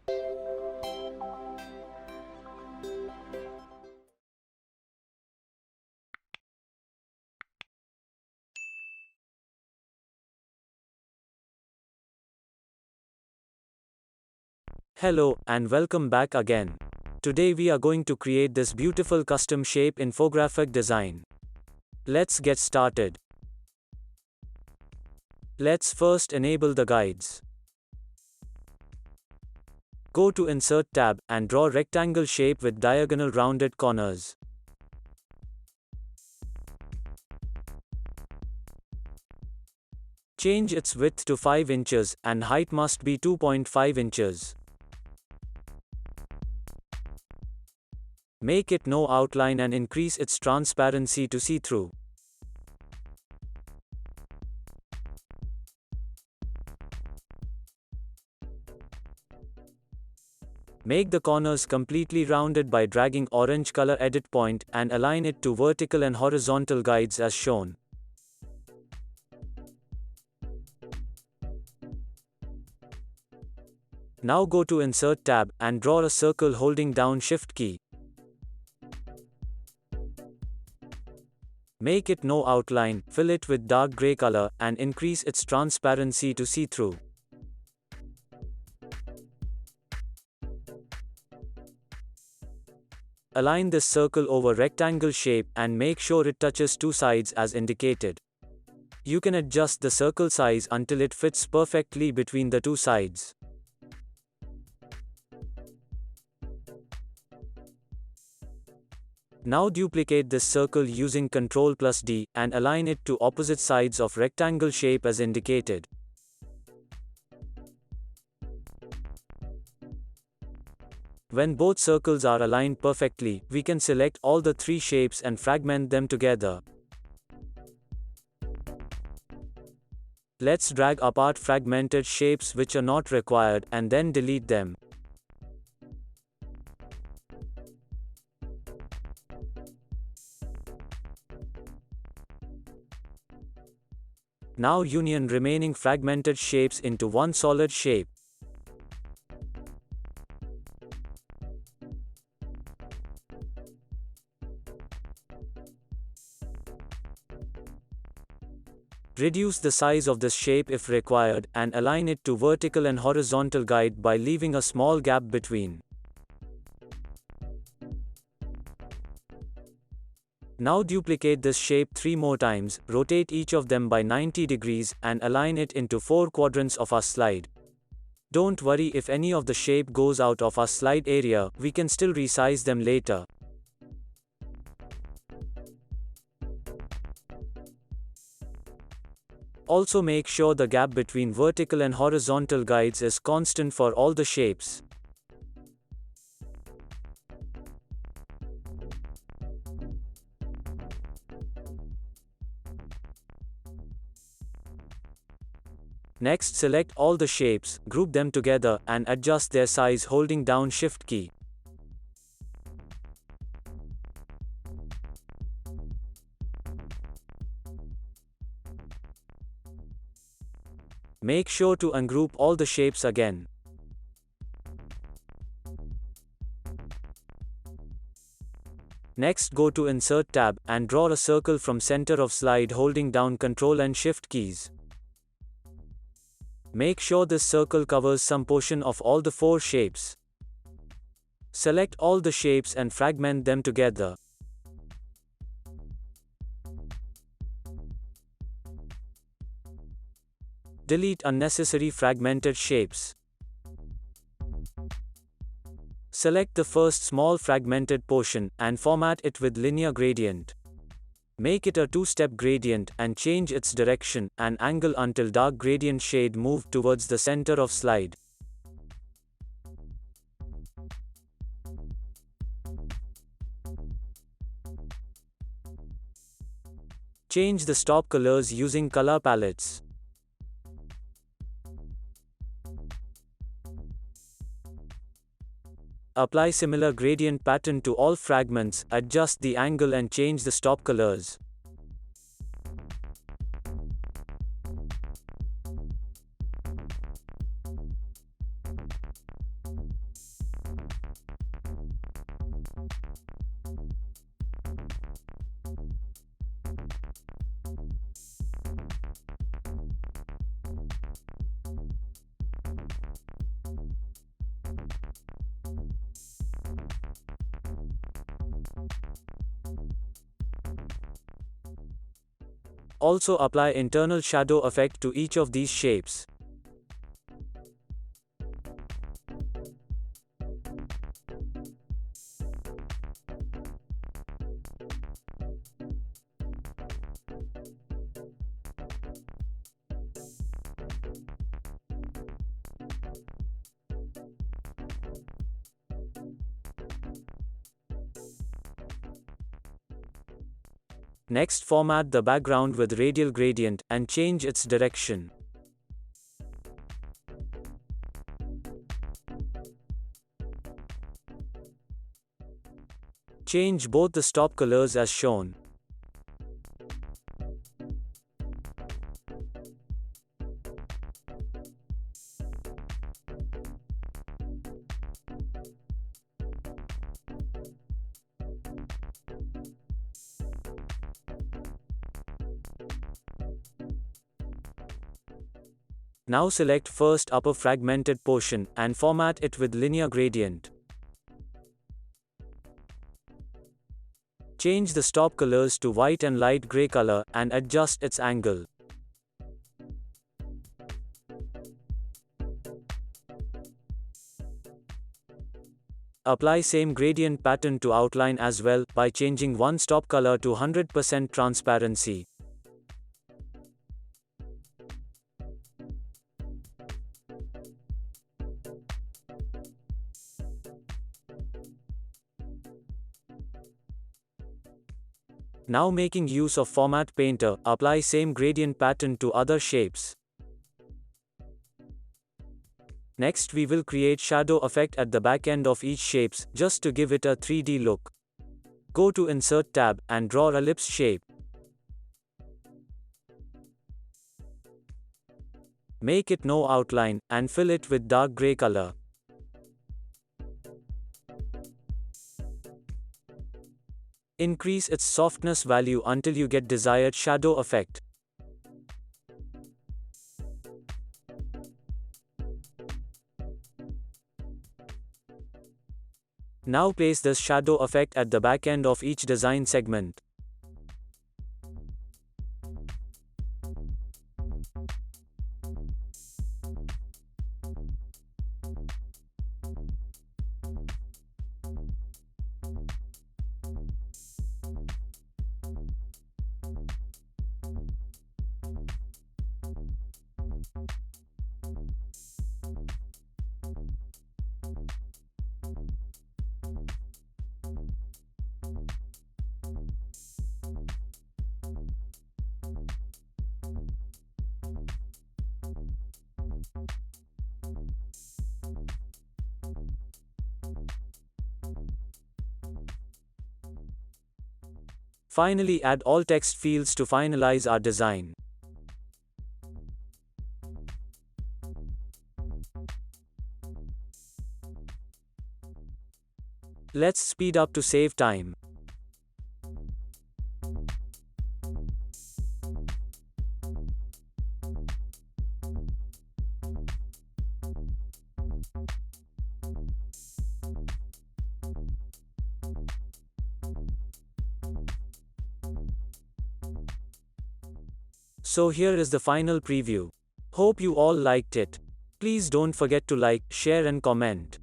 Hello, and welcome back again. Today we are going to create this beautiful custom shape infographic design. Let's get started. Let's first enable the guides. Go to Insert tab and draw rectangle shape with diagonal rounded corners. Change its width to 5 inches and height must be 2.5 inches. Make it no outline and increase its transparency to see-through. Make the corners completely rounded by dragging orange color edit point and align it to vertical and horizontal guides as shown. Now go to Insert tab and draw a circle holding down Shift key. Make it no outline, fill it with dark gray color, and increase its transparency to see-through. Align this circle over rectangle shape and make sure it touches two sides as indicated. You can adjust the circle size until it fits perfectly between the two sides. Now duplicate this circle using Ctrl+D and align it to opposite sides of rectangle shape as indicated. When both circles are aligned perfectly, we can select all the three shapes and fragment them together. Let's drag apart fragmented shapes which are not required and then delete them. Now union remaining fragmented shapes into one solid shape. Reduce the size of this shape if required, and align it to vertical and horizontal guide by leaving a small gap between. Now duplicate this shape 3 more times, rotate each of them by 90 degrees, and align it into 4 quadrants of our slide. Don't worry if any of the shape goes out of our slide area, we can still resize them later. Also make sure the gap between vertical and horizontal guides is constant for all the shapes. Next, select all the shapes, group them together, and adjust their size holding down Shift key. Make sure to ungroup all the shapes again. Next, go to Insert tab and draw a circle from center of slide holding down Ctrl and Shift keys. Make sure this circle covers some portion of all the 4 shapes. Select all the shapes and fragment them together. Delete unnecessary fragmented shapes. Select the first small fragmented portion and format it with linear gradient. Make it a 2-step gradient and change its direction and angle until dark gradient shade moved towards the center of slide. Change the stop colors using color palettes. Apply similar gradient pattern to all fragments, adjust the angle and change the stop colors. Also apply internal shadow effect to each of these shapes. Next, format the background with radial gradient, and change its direction. Change both the stop colors as shown. Now select first upper fragmented portion, and format it with linear gradient. Change the stop colors to white and light gray color, and adjust its angle. Apply same gradient pattern to outline as well, by changing one stop color to 100% transparency. Now making use of Format Painter, apply same gradient pattern to other shapes. Next we will create shadow effect at the back end of each shapes, just to give it a 3D look. Go to Insert tab, and draw ellipse shape. Make it no outline, and fill it with dark gray color. Increase its softness value until you get desired shadow effect. Now place this shadow effect at the back end of each design segment. Finally, add all text fields to finalize our design. Let's speed up to save time. So here is the final preview. Hope you all liked it. Please don't forget to like, share and comment.